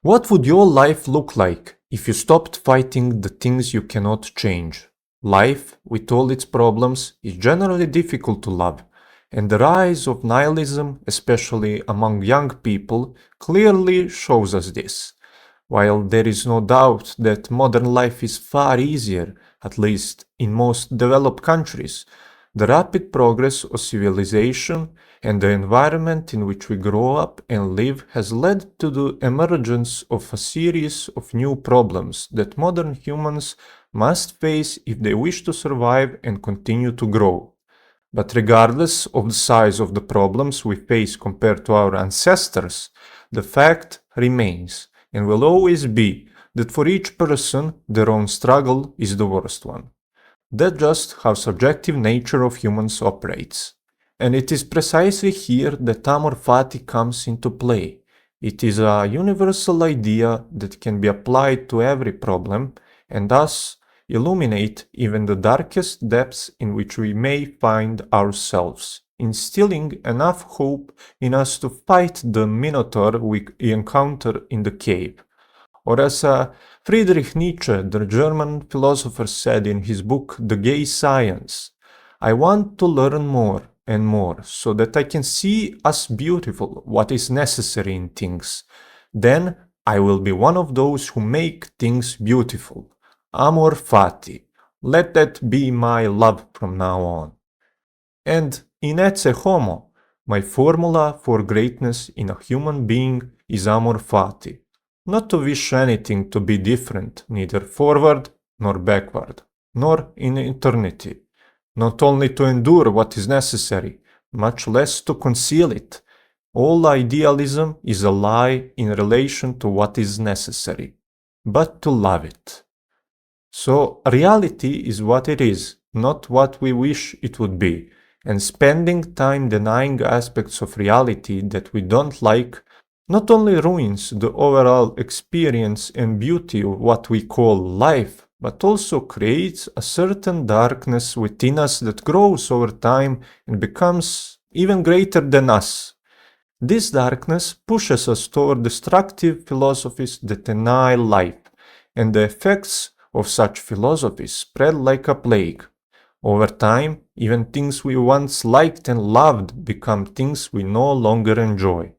What would your life look like if you stopped fighting the things you cannot change? Life, with all its problems, is generally difficult to love, and the rise of nihilism, especially among young people, clearly shows us this. While there is no doubt that modern life is far easier, at least in most developed countries, the rapid progress of civilization and the environment in which we grow up and live has led to the emergence of a series of new problems that modern humans must face if they wish to survive and continue to grow. But regardless of the size of the problems we face compared to our ancestors, the fact remains and will always be that for each person their own struggle is the worst one. That's just how subjective nature of humans operates. And it is precisely here that Amor Fati comes into play. It is a universal idea that can be applied to every problem and thus illuminate even the darkest depths in which we may find ourselves, instilling enough hope in us to fight the minotaur we encounter in the cave. Or as Friedrich Nietzsche, the German philosopher, said in his book The Gay Science, I want to learn more and more so that I can see as beautiful what is necessary in things. Then I will be one of those who make things beautiful. Amor Fati. Let that be my love from now on. And in ecce homo, my formula for greatness in a human being is Amor Fati. Not to wish anything to be different, neither forward nor backward, nor in eternity. Not only to endure what is necessary, much less to conceal it. All idealism is a lie in relation to what is necessary, but to love it. So reality is what it is, not what we wish it would be, and spending time denying aspects of reality that we don't like not only ruins the overall experience and beauty of what we call life, but also creates a certain darkness within us that grows over time and becomes even greater than us. This darkness pushes us toward destructive philosophies that deny life, and the effects of such philosophies spread like a plague. Over time, even things we once liked and loved become things we no longer enjoy.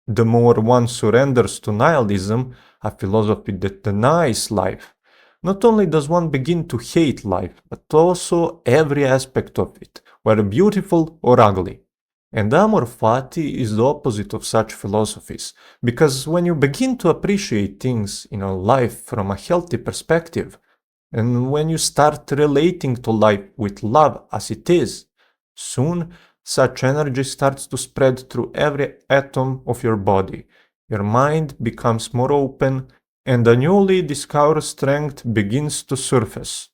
The more one surrenders to nihilism, a philosophy that denies life, not only does one begin to hate life, but also every aspect of it, whether beautiful or ugly. And Amor Fati is the opposite of such philosophies, because when you begin to appreciate things in a life from a healthy perspective, and when you start relating to life with love as it is, soon such energy starts to spread through every atom of your body. Your mind becomes more open, and a newly discovered strength begins to surface.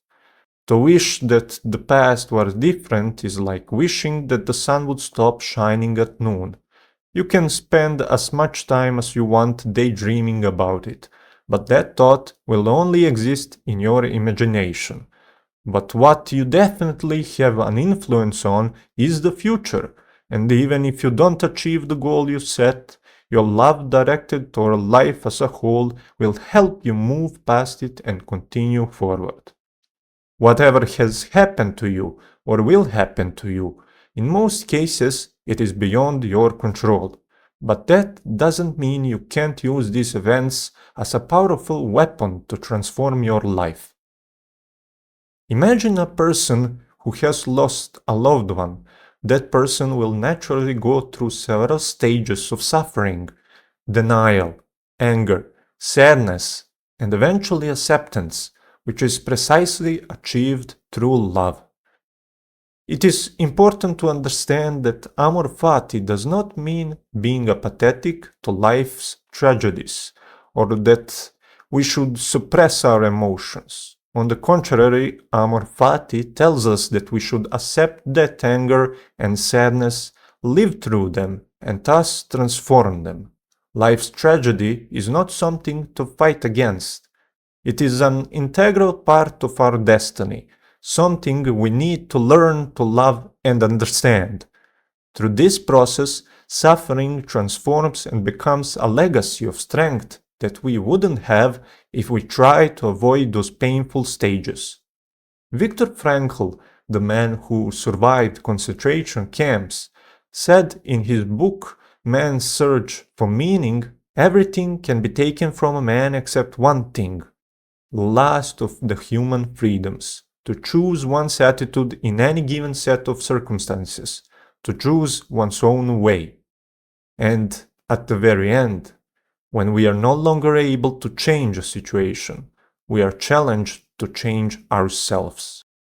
To wish that the past was different is like wishing that the sun would stop shining at noon. You can spend as much time as you want daydreaming about it, but that thought will only exist in your imagination. But what you definitely have an influence on is the future, and even if you don't achieve the goal you set, your love directed toward life as a whole will help you move past it and continue forward. Whatever has happened to you or will happen to you, in most cases it is beyond your control. But that doesn't mean you can't use these events as a powerful weapon to transform your life. Imagine a person who has lost a loved one. That person will naturally go through several stages of suffering, denial, anger, sadness, and eventually acceptance, which is precisely achieved through love. It is important to understand that Amor Fati does not mean being apathetic to life's tragedies, or that we should suppress our emotions. On the contrary, Amor Fati tells us that we should accept that anger and sadness, live through them, and thus transform them. Life's tragedy is not something to fight against. It is an integral part of our destiny, something we need to learn to love and understand. Through this process, suffering transforms and becomes a legacy of strength that we wouldn't have if we tried to avoid those painful stages. Viktor Frankl, the man who survived concentration camps, said in his book Man's Search for Meaning, everything can be taken from a man except one thing, the last of the human freedoms, to choose one's attitude in any given set of circumstances, to choose one's own way. And at the very end, when we are no longer able to change a situation, we are challenged to change ourselves.